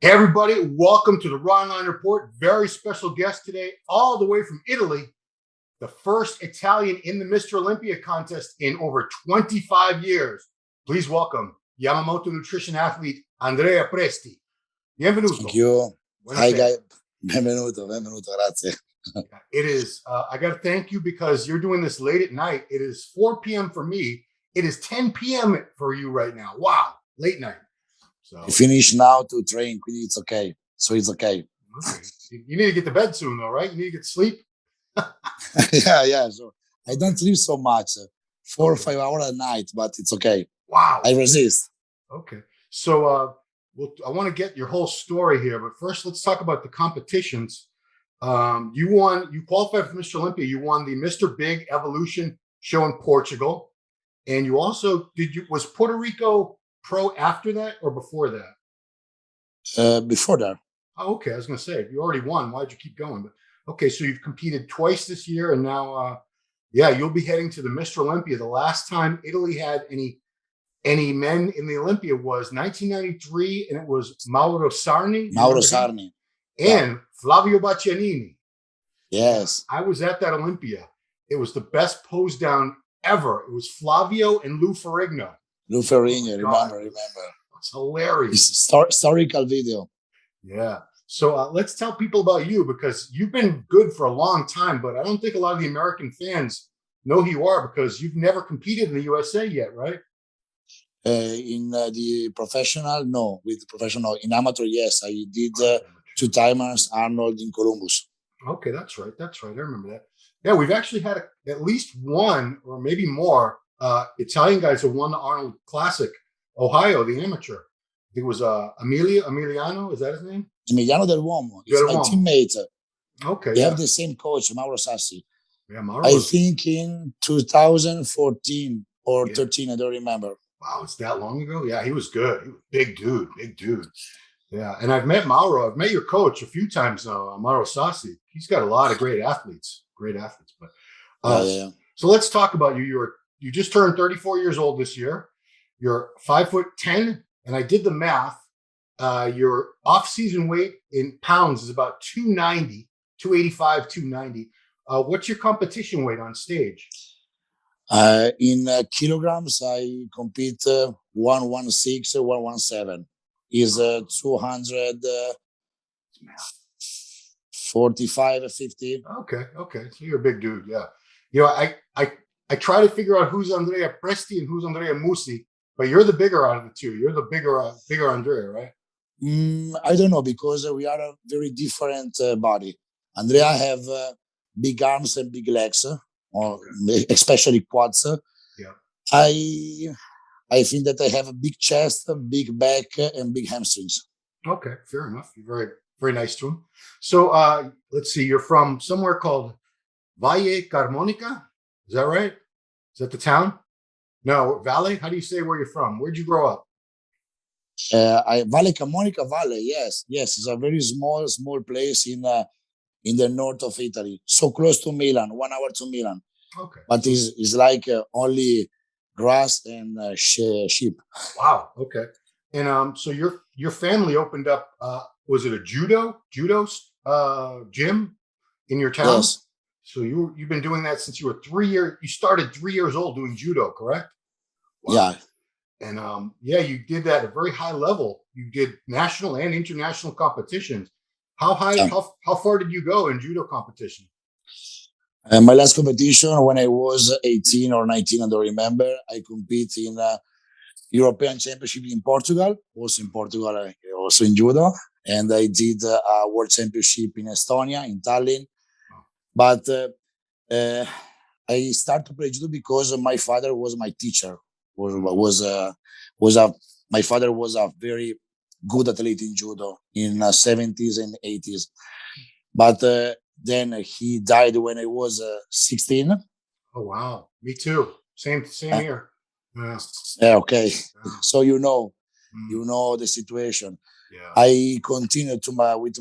Hey, everybody, welcome to the Ronline Report. Very special guest today, all the way from Italy, the first Italian in the Mr. Olympia contest in over 25 years. Please welcome Yamamoto nutrition athlete Andrea Presti. Bienvenuto. Thank you. Buonasera. Hi, guys. Benvenuto, grazie. It is, I got to thank you because you're doing this late at night. It is 4 p.m. for me. It is 10 p.m. for you right now. Wow, late night. So I finish now to train, it's okay. So it's okay. You need to get to bed soon, though, right? You need to get sleep. yeah. So I don't sleep so much, 4 or 5 hours a night, but it's okay. Wow. I resist. Okay. So I want to get your whole story here, but first let's talk about the competitions. You qualified for Mr. Olympia. You won the Mr. Big Evolution show in Portugal. And you also, was Puerto Rico pro after that or before that? Before that. Oh, okay. I was going to say, if you already won, why'd you keep going? But okay, so you've competed twice this year, and now, you'll be heading to the Mr. Olympia. The last time Italy had any men in the Olympia was 1993, and it was Mauro Sarni. And Flavio Baccianini. Yes. I was at that Olympia. It was the best pose down ever. It was Flavio and Lou Ferrigno. Remember. It's hilarious. It's historical video. Yeah. So let's tell people about you, because you've been good for a long time, but I don't think a lot of the American fans know who you are because you've never competed in the USA yet, right? In the professional, no. With professional, in amateur, yes. I did 2 timers Arnold in Columbus. Okay, that's right. I remember that. Yeah, we've actually had at least one or maybe more Italian guys who won the Arnold Classic, Ohio, the amateur. I think it was Emiliano. Is that his name? Emiliano Del Uomo. It's my teammate. Okay. We have the same coach, Mauro Sasso. Yeah, Mauro. I think in 2014 or 13, I don't remember. Wow, it's that long ago? Yeah, he was good. He was big dude. Yeah, and I've met Mauro. I've met your coach a few times now, Mauro Sassi. He's got a lot of great athletes. But so let's talk about you. You just turned 34 years old this year. You're 5'10", and I did the math. Your off-season weight in pounds is about 290, 285, 290. What's your competition weight on stage? In kilograms, I compete 116, 117. Is 245, 50. Okay. So you're a big dude, yeah. You know, I try to figure out who's Andrea Presti and who's Andrea Musi, but you're the bigger out of the two. You're the bigger Andrea, right? I don't know, because we are a very different body. Andrea have big arms and big legs, or especially quads. Yeah. I think that I have a big chest, a big back, and big hamstrings. Okay, fair enough. You're very, very nice to him. So let's see. You're from somewhere called Valle Carmonica. Is that right? Is that the town? No, Valle. How do you say where you're from? Where'd you grow up? Valle Camonica Valley. Yes. It's a very small place in the north of Italy, so close to Milan, 1 hour to Milan. Okay. But it's like only grass and sheep. Wow. Okay. And so your family opened up. Was it a judo gym in your town? Yes. So you've been doing that since you were 3 years. You started 3 years old doing judo, correct? Wow. Yeah. And you did that at a very high level. You did national and international competitions. How high? How far did you go in judo competition? My last competition, when I was 18 or 19, I don't remember. I compete in European Championship in Portugal. Also in Portugal, also in judo. And I did a World Championship in Estonia, in Tallinn. But I started to play judo because my father was my teacher. My father was a very good athlete in judo in 70s and 80s. But then he died when I was 16. Oh wow, me too. Same here. Yeah. Okay. So you know the situation. Yeah. I continued to train with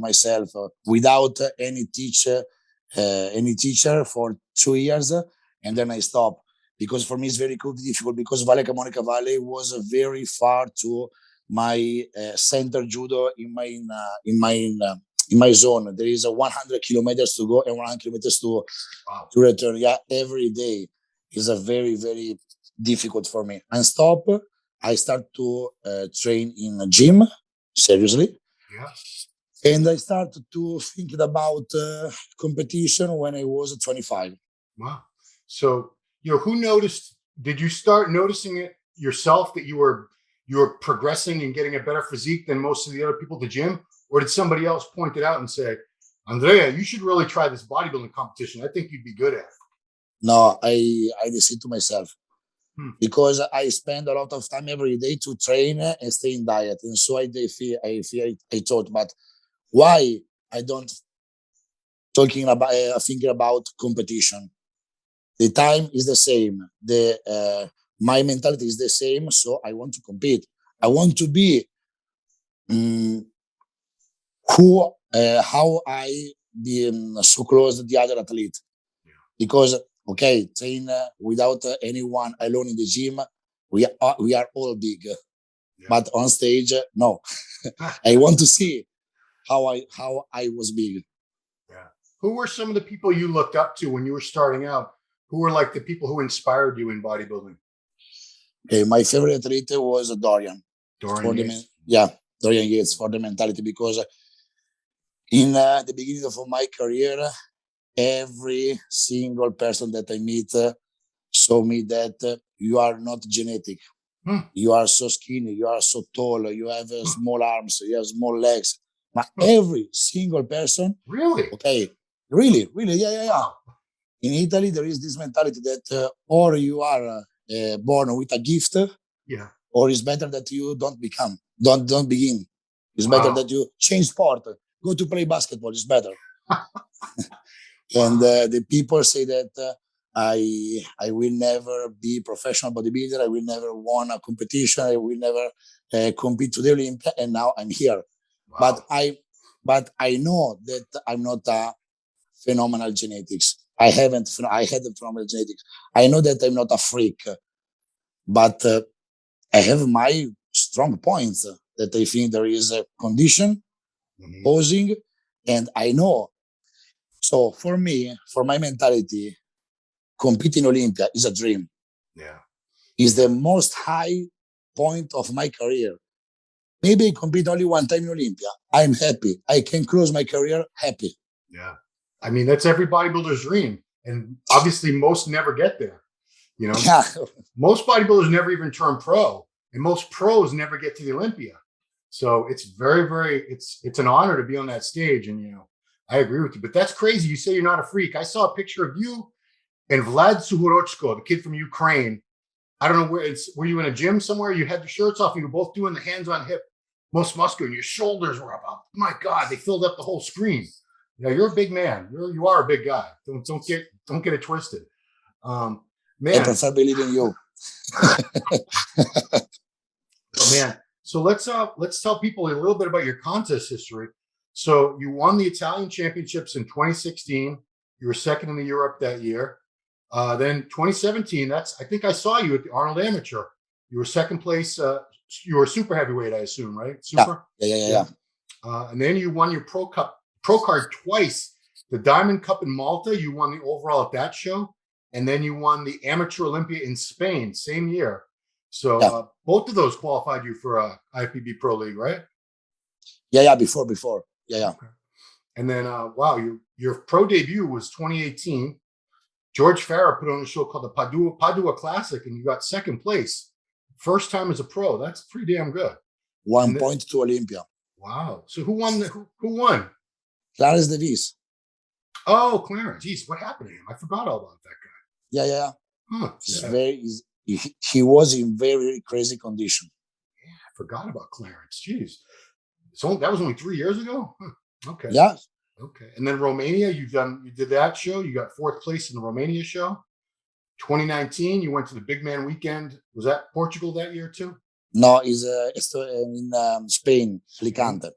myself without any teacher for 2 years, and then I stopped because for me it's very difficult because Valle Camonica Valley was very far to my center judo in my zone. There is a 100 kilometers to go and 100 kilometers to return. Yeah, every day is a very, very difficult for me. And stop, I start to train in a gym, seriously. Yeah. And I started to think about competition when I was 25. Wow. So, who noticed? Did you start noticing it yourself that you were progressing and getting a better physique than most of the other people at the gym? Or did somebody else point it out and say, Andrea, you should really try this bodybuilding competition. I think you'd be good at it. No, I decided to myself because I spend a lot of time every day to train and stay in diet. And so I thought, but why I don't thinking about competition? The time is the same. My mentality is the same. So I want to compete. I want to be how I be so close to the other athlete. Because train without anyone alone in the gym, we are all big, but on stage, no. I want to see how I was big. Yeah. Who were some of the people you looked up to when you were starting out? Who were like the people who inspired you in bodybuilding? Okay, my favorite athlete was Dorian. Dorian Yates. Dorian Yates for the mentality, because in the beginning of my career, every single person that I meet show me that you are not genetic. You are so skinny, you are so tall, you have small arms, you have small legs. But every single person, really, really, yeah. In Italy, there is this mentality that or you are born with a gift, or it's better that you don't begin. It's better that you change sport, go to play basketball. It's better. And the people say that I will never be professional bodybuilder. I will never won a competition. I will never compete to the Olympia. And now I'm here. Wow. But I know that I'm not a phenomenal genetics. I had phenomenal genetics. I know that I'm not a freak, but I have my strong points that I think there is a condition, posing, and I know. So for me, for my mentality, competing Olympia is a dream. Yeah. It's the most high point of my career. Maybe I compete only one time in Olympia. I'm happy. I can close my career happy. Yeah. I mean, that's every bodybuilder's dream. And obviously most never get there. Most bodybuilders never even turn pro. And most pros never get to the Olympia. So it's very, very, it's an honor to be on that stage. And, I agree with you, but that's crazy. You say you're not a freak. I saw a picture of you and Vlad Suhorochko, the kid from Ukraine. I don't know were you in a gym somewhere? You had the shirts off. You were both doing the hands on hip, most muscular, and your shoulders were up. My God, they filled up the whole screen. You're a big man. You are a big guy. Don't get it twisted. Man, I prefer believing you. Man, so let's tell people a little bit about your contest history. So you won the Italian championships in 2016. You were second in the Europe that year. Then 2017, I think I saw you at the Arnold Amateur. You were second place. You were super heavyweight, I assume, right? Super. Yeah. And then you won your pro card twice. The Diamond Cup in Malta, you won the overall at that show. And then you won the Amateur Olympia in Spain, same year. So both of those qualified you for IFBB Pro League, right? Yeah, before. Yeah. Okay. And then, your pro debut was 2018. George Farah put on a show called the Padua Classic, and you got second place. First time as a pro. That's pretty damn good. 1 point to Olympia. Wow. So who won? Who won? Clarence Davis. Oh, Clarence. Jeez, what happened to him? I forgot all about that guy. Yeah. Huh. He was in very, very crazy condition. Yeah, I forgot about Clarence. Jeez. That was only 3 years ago? Huh. Okay. Yeah. Okay. And then Romania, you did that show. You got fourth place in the Romania show. 2019, you went to the Big Man Weekend. Was that Portugal that year too? No, it's in Spain, Alicante.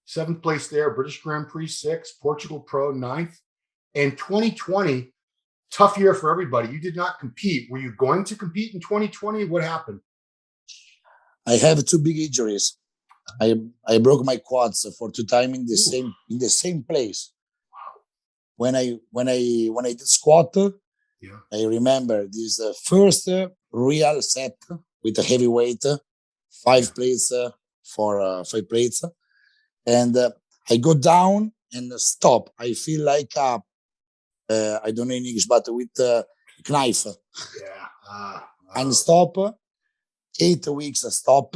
Seventh place there, British Grand Prix 6th, Portugal Pro 9th. And 2020, tough year for everybody. You did not compete. Were you going to compete in 2020? What happened? I have two big injuries. I broke my quads for 2 times Ooh, in the same place. wow. When I did squat, Yeah. I remember this first real set with a heavy weight, Yeah. 5 plates for 5 plates, and I go down and stop. I feel like I don't know in English, but with a knife Yeah. and stop. 8 weeks stop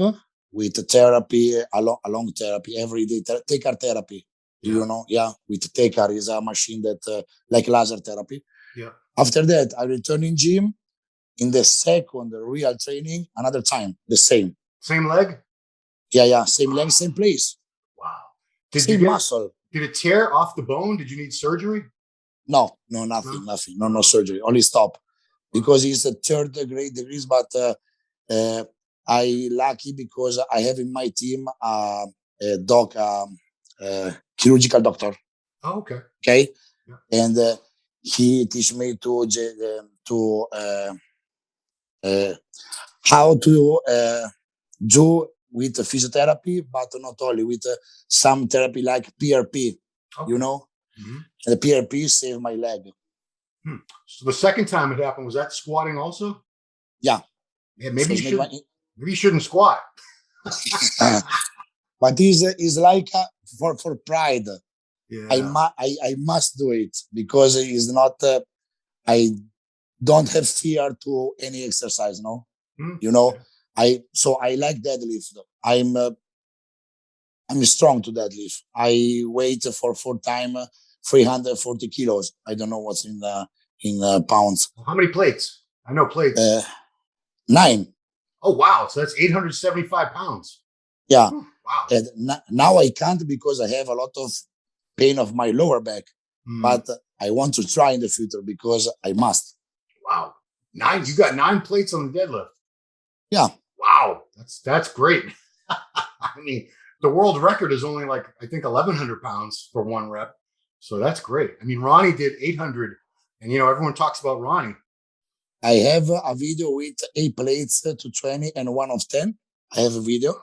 with therapy, a long therapy every day. Taker therapy. Do yeah. you know? Yeah, with Taker is a machine that like laser therapy. Yeah. After that, I return in gym. In the second real training, another time, the same. Same leg? Yeah, same leg, same place, Wow. Did you same get, muscle. did it tear off the bone? Did you need surgery? No, No? nothing. No Oh, surgery, only stop wow. because it's a third degree degrees. But uh, I lucky because I have in my team a doc, chirurgical doctor. Oh, okay. Okay, Yeah. and he teach me to uh, how to do with physiotherapy, but not only with some therapy like PRP, you Okay. know, Hmm. and the PRP saved my leg. So the second time it happened, was that squatting also? Yeah, Yeah, so it's made my, maybe you shouldn't squat. but is like for pride. Yeah. I must do it because it's not. I don't have fear to any exercise. No, Hmm. you know. Yeah. I like deadlift. I'm strong to deadlift. I weight for 4 time 340 kilos. I don't know what's in pounds. Well, how many plates? I know plates. Uh, 9. Oh, wow. So that's 875 pounds. Yeah. Whew, wow. And now I can't because I have a lot of pain of my lower back. Hmm. But I want to try in the future because I must. Wow. Nine. You got 9 plates on the deadlift. Yeah. Wow. That's great. I mean, the world record is only like, I think 1,100 pounds for one rep. So that's great. I mean, Ronnie did 800, and everyone talks about Ronnie. I have a video with 8 plates to 20 and one of 10. I have a video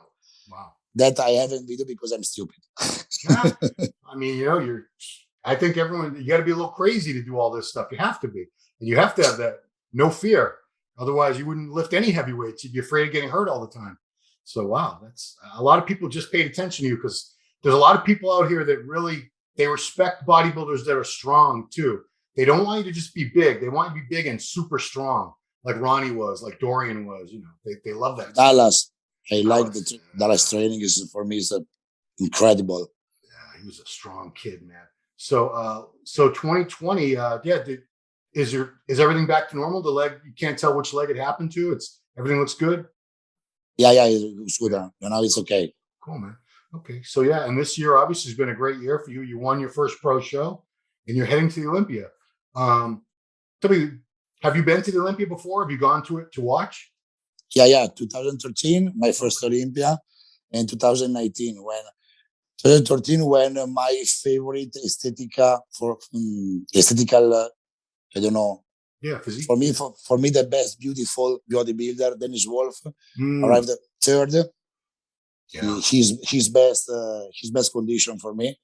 Wow. that I haven't video because I'm stupid. Yeah. I mean, I think everyone, you got to be a little crazy to do all this stuff. You have to be. And you have to have that no fear. Otherwise, you wouldn't lift any heavy weights. You'd be afraid of getting hurt all the time. So, wow, that's a lot of people just paid attention to you because there's a lot of people out here that really, they respect bodybuilders that are strong too. They don't want you to just be big. They want you to be big and super strong, like Ronnie was, like Dorian was. They love that stuff. Dallas. I like the Dallas, Dallas training is for me is incredible. yeah, he was a strong kid, man. So 2020, yeah. Is everything back to normal? The leg, you can't tell which leg it happened to. It's everything looks good. Yeah, it's good. Yeah, Now it's okay. cool, man. Okay, so yeah, and this year obviously has been a great year for you. You won your first pro show, and you're heading to the Olympia. Um, tell me, have you been to the Olympia before? Have you gone to it to watch? Yeah. 2013, my first Okay. Olympia, and 2019 when 2013 when my favorite aesthetical. I don't know. Yeah, physique. For me, Yeah. for me, the best beautiful bodybuilder, Dennis Wolf, Mm, arrived third. yeah. His best condition for me.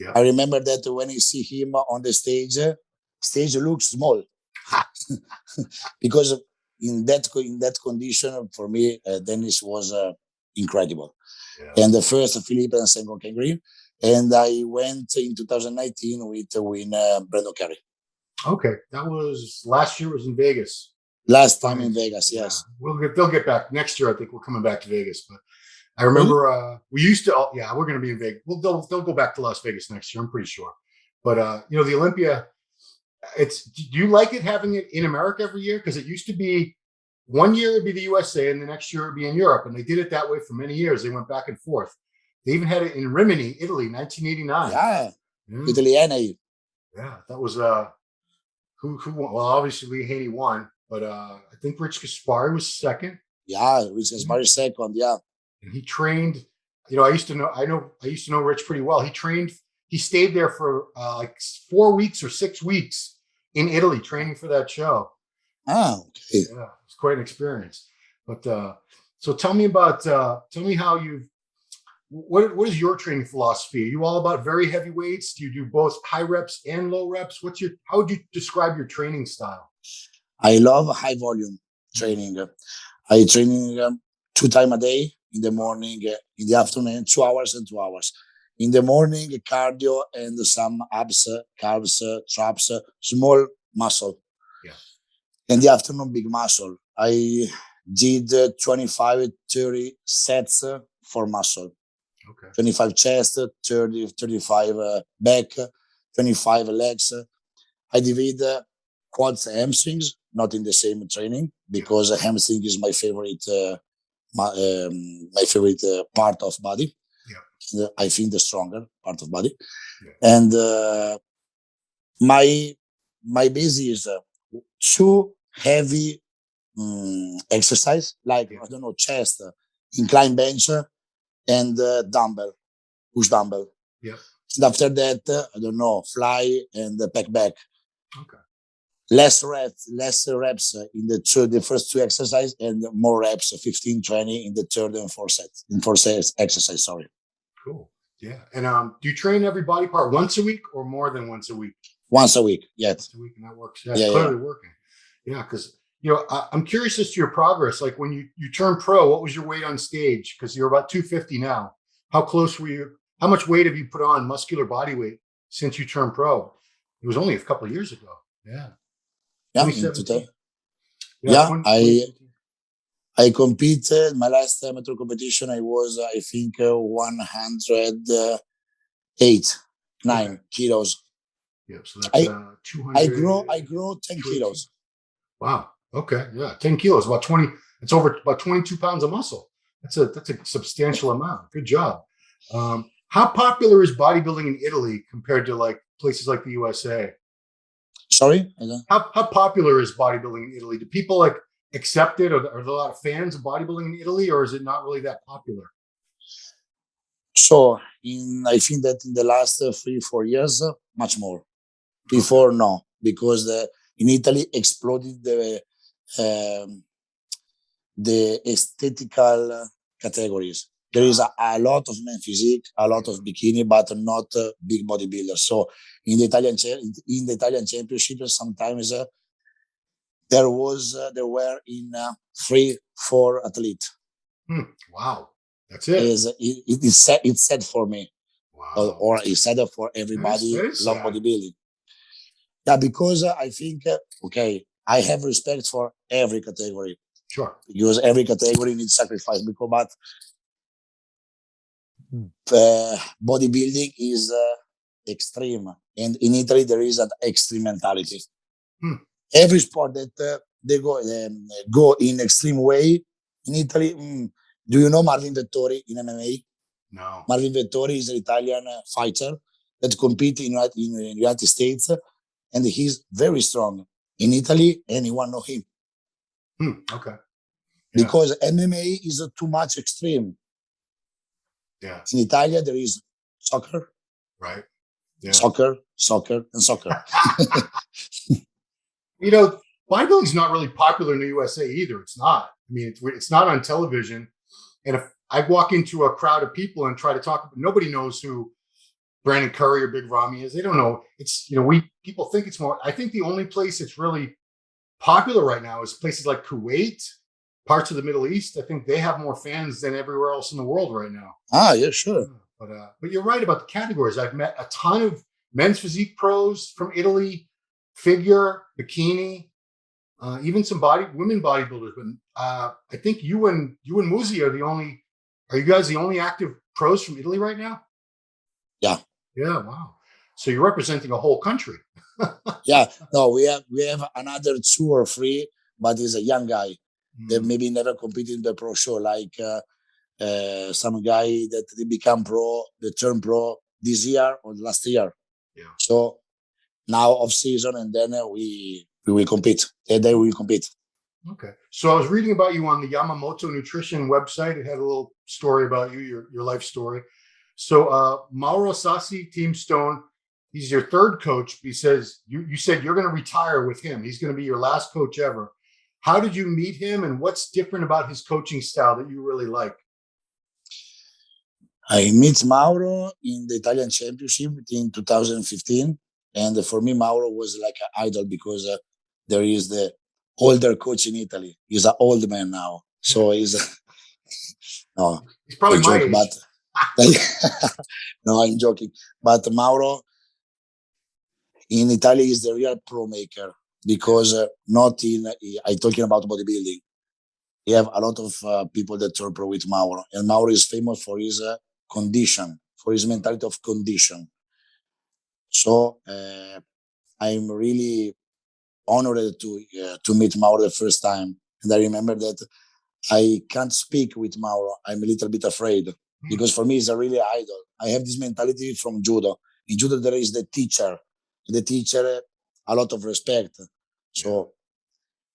Yeah. I remember that when I see him on the stage looks small because in that condition for me, Dennis was incredible. Yeah. And the first Philippe and second Ken Green, and I went in 2019 with win Brandon Carey. Okay, that was last year. Was in Vegas. Last time in Nice. Vegas, Yeah, yes. they'll get back next year. I think we're coming back to Vegas, but I Really? remember we used to. Yeah, we're going to be in Vegas. Well, they'll go back to Las Vegas next year. I'm pretty sure. But the Olympia. Do you like it having it in America every year? Because it used to be one year it'd be the USA and the next year it'd be in Europe, and they did it that way for many years. They went back and forth. They even had it in Rimini, Italy, 1989. Yeah, Yeah, Italiana. yeah, that was who won? Well, obviously Lee Haney won, but I think Rich Gaspari was second. Yeah, which is Mhm. very second. Yeah. And he trained. I used to know Rich pretty well. He trained. He stayed there for like 4 weeks or 6 weeks in Italy training for that show. Ah, okay. Yeah, it's quite an experience. But So tell me how you've what is your training philosophy? Are you all about very heavy weights? Do you do both high reps and low reps? How would you describe your training style? I love high volume training. I training 2 times a day, in the morning, in the afternoon, 2 hours and 2 hours. In the morning, cardio and some abs, calves, traps, small muscle. Yeah. In the afternoon, big muscle. I did 25, 30 sets for muscle. Okay. 25 chest, 30, 35 back, 25 legs. I divide quads and hamstrings, not in the same training, because hamstring is my favorite my favorite part of body. Yeah. I think the stronger part of body. Yeah. And my base is two heavy exercise, like I don't know, chest, incline bench, and push dumbbell. Yeah. And after that, I don't know, fly and pack back. Okay. Less reps in the first two exercise, and more reps, 15, 20 in the third and fourth sets. In fourth sets exercise, sorry. Cool. Yeah. And do you train every body part once a week or more than once a week? Once a week, yes. Once a week, and that works. Yeah, clearly working. Yeah, because I'm curious as to your progress. Like when you turned pro, what was your weight on stage? Because you're about 250 now. How close were you? How much weight have you put on, muscular body weight, since you turned pro? It was only a couple of years ago. Yeah. Yeah, 2017. Yeah, 2017. I competed. My last amateur competition, I was, I think, 108, 9 kilos. Yeah, so that's 200. I grow 10 kilos. Wow. Okay. Yeah, 10 kilos, about 20. It's over about 22 pounds of muscle. That's a substantial amount. Good job. How popular is bodybuilding in Italy compared to like places like the USA? Sorry? How popular is bodybuilding in Italy? Do people like accept it? Are there a lot of fans of bodybuilding in Italy, or is it not really that popular? So I think that in the last 3-4 years, much more. Before, no, because in Italy exploded the aesthetical categories. There is a lot of men physique, a lot of bikini, but not big bodybuilders. So in the Italian championship, sometimes there were in 3-4 athletes. Wow, that's it. It's sad for me. Wow. Or it's sad for everybody That is love sad. bodybuilding. Yeah, because I think I have respect for every category. Sure. Because every category needs sacrifice. But bodybuilding is extreme, and in Italy there is an extreme mentality. Every sport that they go in extreme way in Italy. Do you know Marvin Vettori in MMA? No. Marvin Vettori is an Italian fighter that competes in the United States, and he's very strong. In Italy, anyone know him. Okay. Yeah. Because MMA is too much extreme. Yeah. In Italy, there is soccer. Right. Yeah. Soccer, and soccer. Bodybuilding is not really popular in the USA either. It's not. I mean, it's not on television. And if I walk into a crowd of people and try to talk, nobody knows who Brandon Curry or Big Ramy is. They don't know. It's, people think it's more. I think the only place it's really popular right now is places like Kuwait, parts of the Middle East. I think they have more fans than everywhere else in the world right now. Yeah, sure. But you're right about the categories. I've met a ton of men's physique pros from Italy, figure, bikini, even some women bodybuilders. But I think you and Muzi are the only. Are you guys the only active pros from Italy right now? Yeah. Yeah. Wow. So you're representing a whole country. Yeah. No, we have another 2 or 3, but he's a young guy that maybe never competed in the pro show, like some guy that they become pro, they turn pro this year or last year. Yeah. So now off season, and then we will compete. And they will compete. Okay. So I was reading about you on the Yamamoto Nutrition website. It had a little story about you, your life story. So Mauro Sassi, Team Stone, he's your third coach. He says you said you're going to retire with him. He's going to be your last coach ever. How did you meet him, and what's different about his coaching style that you really like? I meet Mauro in the Italian Championship in 2015, and for me, Mauro was like an idol because there is the older coach in Italy. He's an old man now, so he's no, He's I probably my joke, age. but no, I'm joking. But Mauro in Italy is the real pro maker because not in I talking about bodybuilding. You have a lot of people that turn pro with Mauro, and Mauro is famous for his condition, for his mentality of condition. So I'm really honored to meet Mauro the first time, and I remember that I can't speak with Mauro. I'm a little bit afraid because for me, he's a really idol. I have this mentality from judo. In judo, there is the teacher. The teacher, a lot of respect. So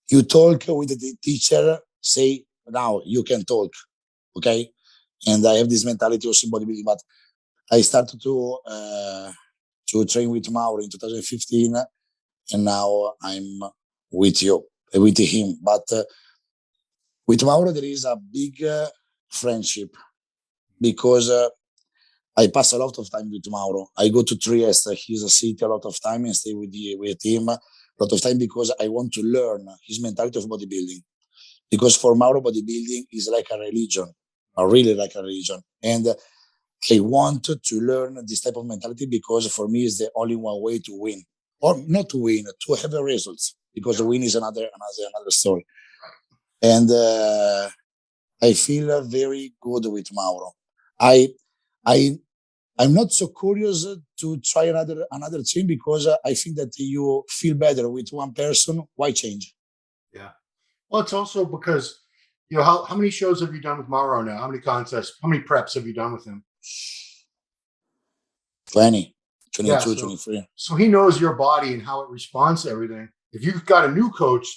you talk with the teacher, say, now you can talk, okay? And I have this mentality also in bodybuilding, but I started to train with Mauro in 2015, and now I'm with you, with him. But with Mauro, there is a big friendship because I pass a lot of time with Mauro. I go to Trieste, he's a city, a lot of time, and stay with him a lot of time because I want to learn his mentality of bodybuilding. Because for Mauro, bodybuilding is like a religion, really like a religion. And I want to learn this type of mentality because for me, it's the only one way to win, or not to win, to have the results. Because the win is another story. And I feel very good with Mauro. I I I'm not so curious to try another team because I think that you feel better with one person. Why change? Yeah. Well, it's also because how many shows have you done with Mauro now? How many contests? How many preps have you done with him? 20, Yeah. 22, So 23. so he knows your body and how it responds to everything. If you've got a new coach,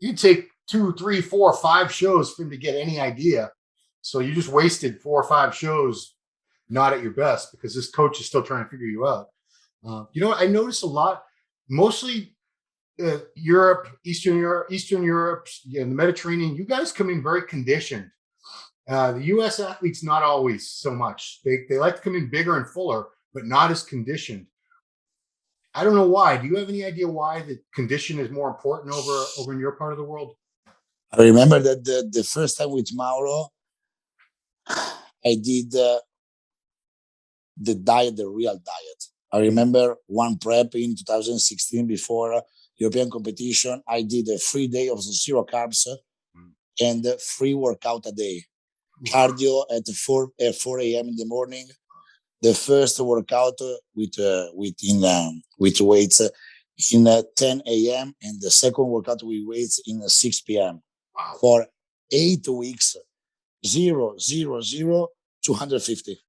you take 2, 3, 4, 5 shows for him to get any idea. So you just wasted 4 or 5 shows not at your best because this coach is still trying to figure you out. I notice a lot, mostly Europe, Eastern Europe, the Mediterranean. You guys come in very conditioned. The U.S. athletes not always so much. They like to come in bigger and fuller, but not as conditioned. I don't know why. Do you have any idea why the condition is more important over in your part of the world? I remember that the first time with Mauro, I did the diet, the real diet. I remember one prep in 2016 before European competition. I did a 3 day of zero carbs and 3 workout a day. Cardio at 4 a.m. in the morning. The first workout with weights in 10 a.m. and the second workout with weights in 6 p.m. Wow. For 8 weeks, 250.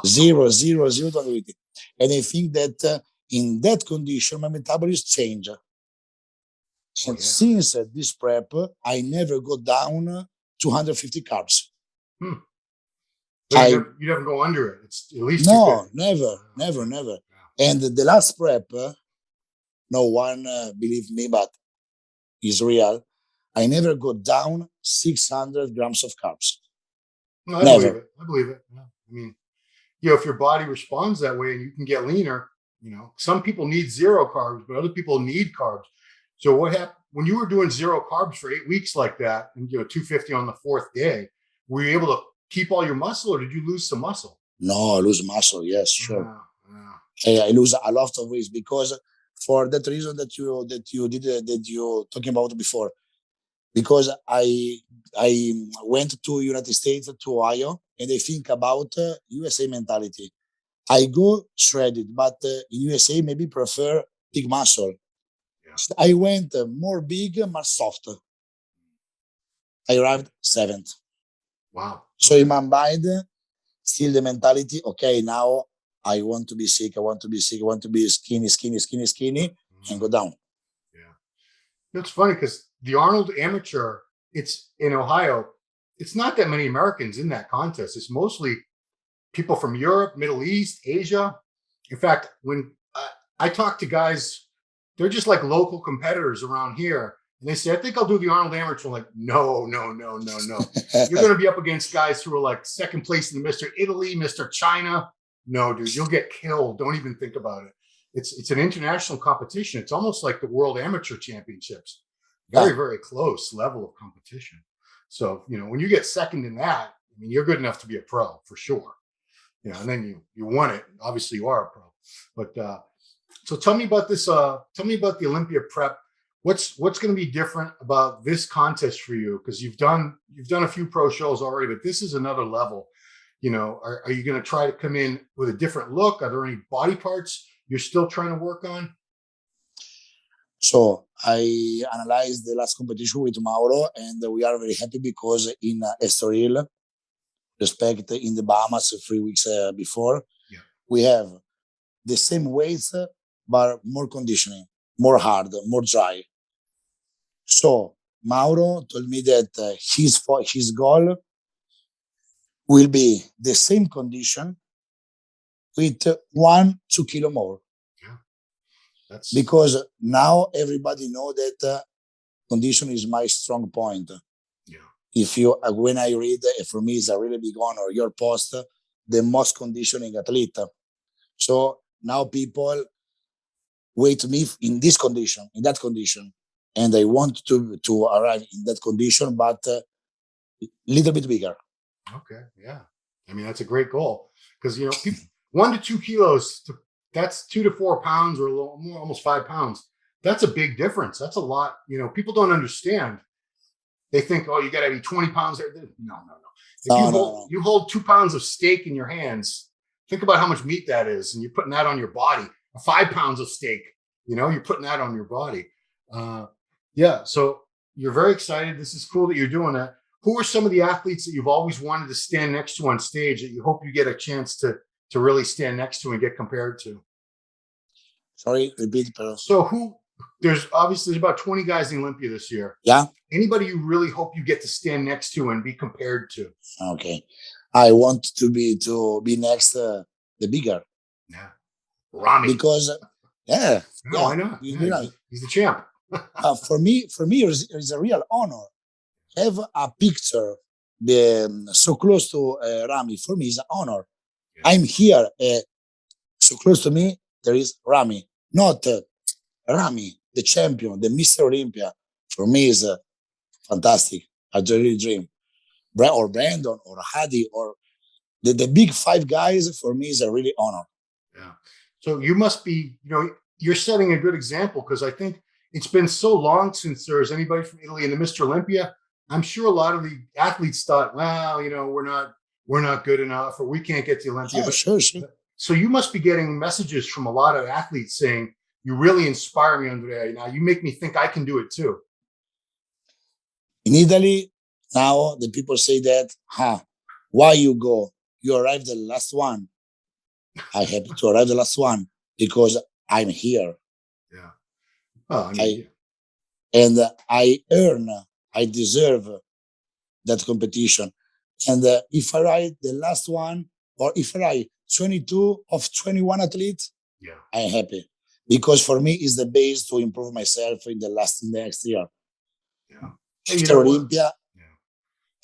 250. And I think that in that condition, my metabolism changed. And since this prep, I never go down 250 carbs. But you never go under it. It's at least no, never. And the last prep, no one believe me, but it's real. I never go down 600 grams of carbs. No, I believe it. I believe it. Yeah. I mean, if your body responds that way and you can get leaner, some people need zero carbs, but other people need carbs. So what happened when you were doing zero carbs for 8 weeks like that, and 250 on the 4th day? Were you able to keep all your muscle, or did you lose some muscle? No, I lose muscle. Yes, sure. Yeah. I lose a lot of weight because for that reason that you talking about before. Because I went to United States, to Ohio, and I think about USA mentality. I go shredded, but in USA maybe prefer big muscle. Yeah. So I went more big, more soft. I arrived 7th. Wow. Okay. So in my mind, still the mentality, okay, now I want to be sick, I want to be skinny, and go down. Yeah. It's funny because the Arnold Amateur, it's in Ohio. It's not that many Americans in that contest. It's mostly people from Europe, Middle East, Asia. In fact, when I talk to guys, they're just like local competitors around here. and they say, I think I'll do the Arnold Amateur. I'm like, no. You're going to be up against guys who are like second place in the Mr. Italy, Mr. China. No, dude, you'll get killed. Don't even think about it. It's an international competition. It's almost like the World Amateur Championships. Very close level of competition. So, when you get second in that, I mean, you're good enough to be a pro for sure. And then you won it. Obviously, you are a pro. But so tell me about this. Tell me about the Olympia Prep. What's going to be different about this contest for you? Because you've done a few pro shows already, but this is another level. Are you going to try to come in with a different look? Are there any body parts you're still trying to work on? So I analyzed the last competition with Mauro, and we are very happy because in Estoril, respect in the Bahamas 3 weeks before, we have the same weights, but more conditioning, more hard, more dry. So Mauro told me that his goal will be the same condition with 1-2 kilo more. Yeah, because now everybody know that condition is my strong point. Yeah. If when I read, for me, it's a really big honor. Your post, the most conditioning athlete. So now people wait me in this condition, in that condition, and I want to arrive in that condition, but little bit bigger. Okay, yeah. I mean, that's a great goal because 1 to 2 kilos. That's 2 to 4 pounds, or a little more, almost 5 pounds. That's a big difference. That's a lot. People don't understand. They think, oh, you got to be 20 pounds. No. If you hold 2 pounds of steak in your hands, think about how much meat that is, and you're putting that on your body. 5 pounds of steak, you're putting that on your body. Yeah. So you're very excited. This is cool that you're doing that. Who are some of the athletes that you've always wanted to stand next to on stage that you hope you get a chance to really stand next to and get compared to? Sorry, repeat. So there's about 20 guys in Olympia this year. Yeah. Anybody you really hope you get to stand next to and be compared to? Okay. I want to be next the bigger. Yeah. Rami. Because why not? Yeah, he's the champ. For me, it's a real honor. Have a picture so close to Rami. For me, is an honor. Yeah. I'm here. So close to me, there is Rami, not Rami, the champion, the Mr. Olympia. For me, is fantastic. A really dream. Or Brandon, or Hadi, or the big 5 guys. For me, is a really honor. Yeah. So you must be, you're setting a good example, because I think it's been so long since there was anybody from Italy in the Mr. Olympia. I'm sure a lot of the athletes thought, well, we're not good enough, or we can't get to Olympia. Oh, sure. So you must be getting messages from a lot of athletes saying, you really inspire me, Andrea. Now you make me think I can do it too. In Italy, now the people say that, why you go? You arrived the last one. I'm happy to arrive the last one because I'm here. Yeah. Oh, I deserve that competition. And if I ride the last one, or if I ride 22 of 21 athletes, I'm happy. Because for me, it's the base to improve myself in the next year. Yeah.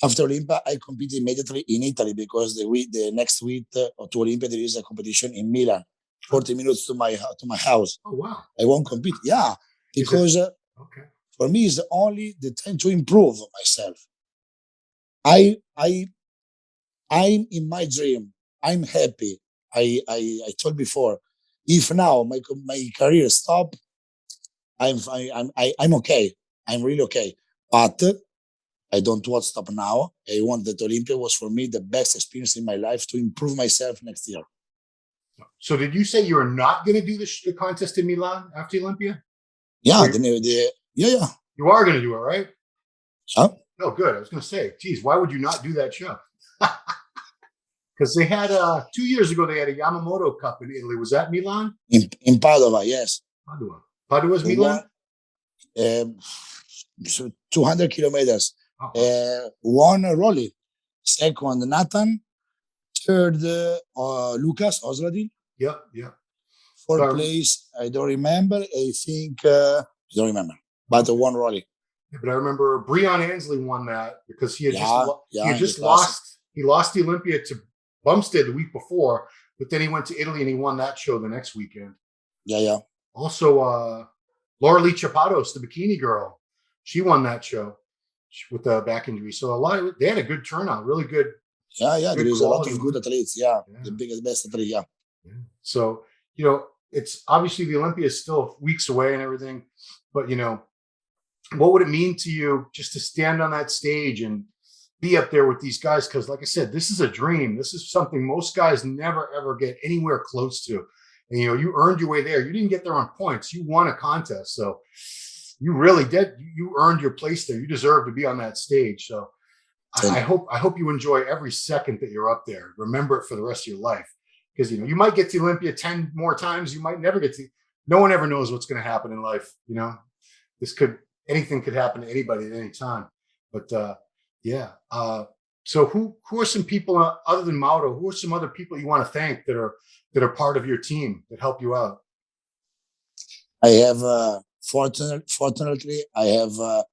After Olympia, I compete immediately in Italy, because the next week to Olympia, there is a competition in Milan, 40 minutes to my house. Oh, wow. I won't compete. Yeah, because for me, it's only the time to improve myself. I'm in my dream. I'm happy. I told before, if now my career stop, I'm okay. I'm really okay. But I don't want to stop now. I want that Olympia was for me the best experience in my life to improve myself next year. So did you say you are not going to do the contest in Milan after Olympia? Yeah, yeah. You are going to do it, right? Huh? Oh, good. I was going to say, geez, why would you not do that show? Because they had 2 years ago, they had a Yamamoto Cup in Italy. Was that Milan? In Padua, yes. Padua's Milan? 200 kilometers. One Rolly, second Nathan, third Lucas Osladin. Yeah. Fourth place, I don't remember. I think I don't remember, but one Rolly. But I remember Breon Ansley won that because he had Yeah, in the just classic. lost. He lost the Olympia to Bumstead the week before, but then he went to Italy and he won that show the next weekend. Yeah. Also, Laura Lee Chapados, the bikini girl, she won that show with the back injury. So they had a good turnout, really good. Yeah. There is a lot of good athletes. Yeah, yeah. the biggest, best athlete. Yeah. So, it's obviously the Olympia is still weeks away and everything, but what would it mean to you just to stand on that stage and be up there with these guys? Because, like I said, this is a dream. This is something most guys never ever get anywhere close to. And you earned your way there. You didn't get there on points. You won a contest, so you really did. You earned your place there. You deserve to be on that stage. So I hope you enjoy every second that you're up there. Remember it for the rest of your life, because you might get to Olympia 10 more times. You might never get to. No one ever knows what's going to happen in life. Anything could happen to anybody at any time. But yeah. So who are some people other than Mauro? Who are some other people you want to thank that are part of your team that help you out? I have fortunately I have a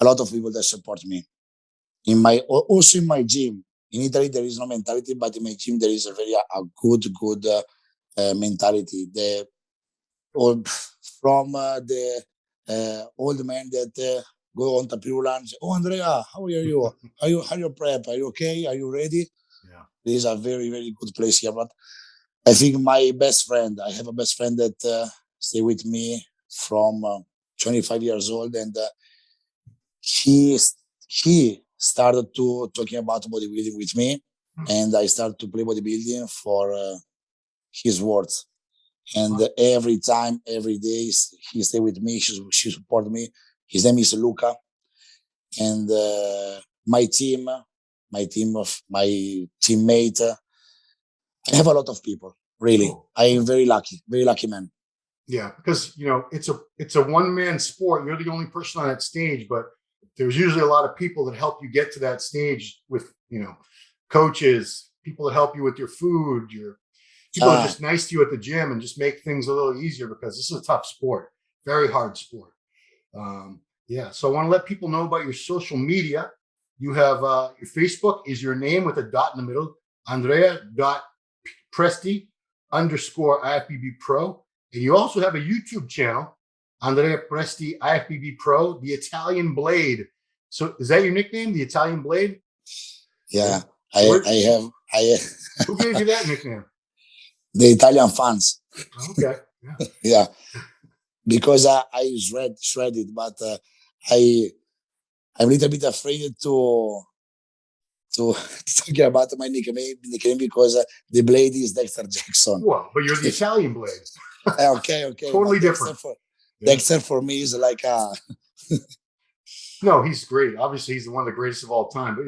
lot of people that support me. Also in my gym. In Italy there is no mentality, but in my gym there is a good mentality. From the old man that go on Tapiru lunch. Oh, Andrea, how are you? How you prep? Are you okay? Are you ready? Yeah. This is a very, very good place here. But I think my best friend, I have a best friend that stay with me from 25 years old, and he started to talking about bodybuilding with me, and I started to play bodybuilding for his words. And every time, every day, he stay with me. She support me. His name is Luca, and my teammate. I have a lot of people. Really, Cool. I am very lucky man. Yeah, because it's a one man sport. You're the only person on that stage, but there's usually a lot of people that help you get to that stage with coaches, people that help you with your food, your people are just nice to you at the gym and just make things a little easier, because this is a tough sport, very hard sport. Yeah, so I want to let people know about your social media. You have your Facebook is your name with a dot in the middle, Andrea.Presti _ IFBB Pro. And you also have a YouTube channel, Andrea Presti IFBB Pro, the Italian Blade. So is that your nickname, the Italian Blade? Yeah, so I have. Who gave you that nickname? The Italian fans. Okay. Yeah, because I shredded, but I'm a little bit afraid to talk about my nickname because the Blade is Dexter Jackson. Well, but you're the Italian Blade. Okay. Totally different. Dexter for me is like a. No, he's great. Obviously, he's one of the greatest of all time. But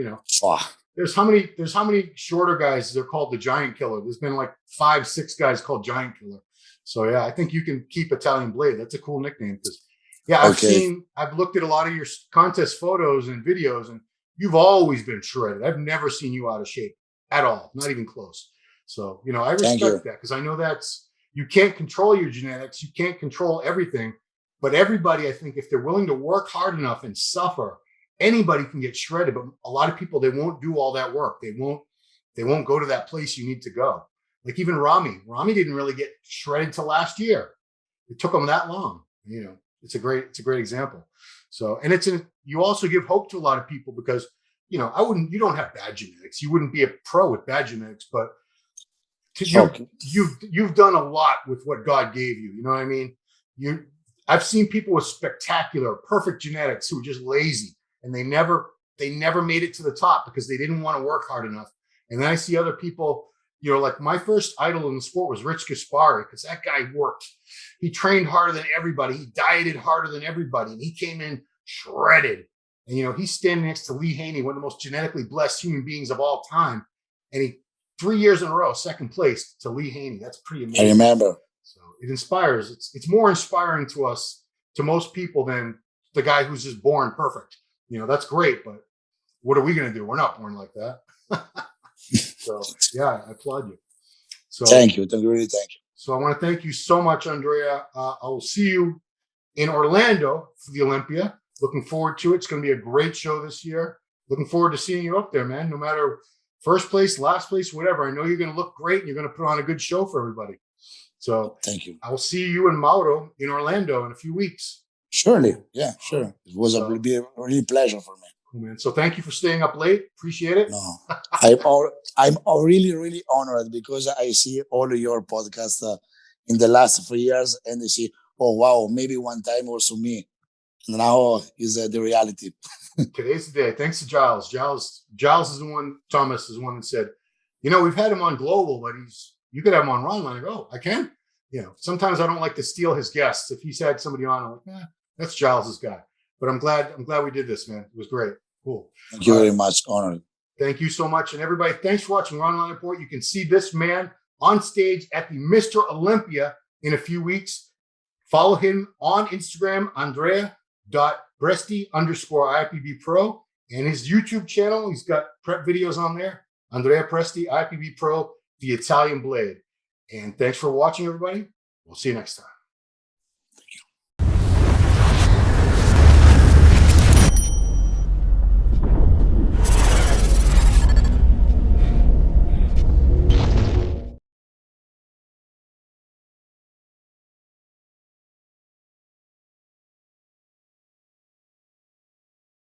there's how many shorter guys they're called the Giant Killer. There's been like 5, 6 guys called Giant Killer. So yeah, I think you can keep Italian Blade. That's a cool nickname, because I've looked at a lot of your contest photos and videos, and you've always been shredded. I've never seen you out of shape at all, not even close. So I respect that, because I know you can't control your genetics, you can't control everything. But everybody, I think, if they're willing to work hard enough and suffer, anybody can get shredded. But a lot of people, they won't do all that work. They won't go to that place you need to go. Like even Rami didn't really get shredded till last year. It took him that long. It's a great example. So, and you also give hope to a lot of people, because you don't have bad genetics. You wouldn't be a pro with bad genetics, but you've done a lot with what God gave you. You know what I mean? I've seen people with spectacular, perfect genetics who are just lazy, and they never made it to the top because they didn't want to work hard enough. And then I see other people, like my first idol in the sport was Rich Gaspari, because that guy worked. He trained harder than everybody. He dieted harder than everybody, and he came in shredded. And he's standing next to Lee Haney, one of the most genetically blessed human beings of all time, and he 3 years in a row, second place to Lee Haney. That's pretty amazing. I remember. So it inspires. It's more inspiring to us, to most people, than the guy who's just born perfect. That's great, but what are we going to do? We're not born like that. So yeah, I applaud you. So thank you. Really thank you. So I want to thank you so much, Andrea. I will see you in Orlando for the Olympia. Looking forward to it. It's going to be a great show this year. Looking forward to seeing you up there, man. No matter first place, last place, whatever. I know you're going to look great and you're going to put on a good show for everybody. So Thank you. I will see you and Mauro in Orlando in a few weeks. Surely. Yeah, sure. It was a really pleasure for me. Cool, man. So thank you for staying up late. Appreciate it. No, I'm really, really honored because I see all of your podcasts in the last 3 years and I see, oh, wow, maybe one time also me. Now is the reality. Today's the day. Thanks to Giles. Giles is the one, Thomas is the one that said, we've had him on Global, but you could have him on Ronline. I go, I can. Sometimes I don't like to steal his guests. If he's had somebody on, I'm like, that's Giles's guy. But I'm glad we did this, man. It was great. Cool. Thank you very much. Honored. Thank you so much. And everybody, thanks for watching Ronline Report. You can see this man on stage at the Mr. Olympia in a few weeks. Follow him on Instagram, Andrea.Presti_IPB Pro. And his YouTube channel, he's got prep videos on there. Andrea Presti, IPB Pro, the Italian Blade. And thanks for watching, everybody. We'll see you next time.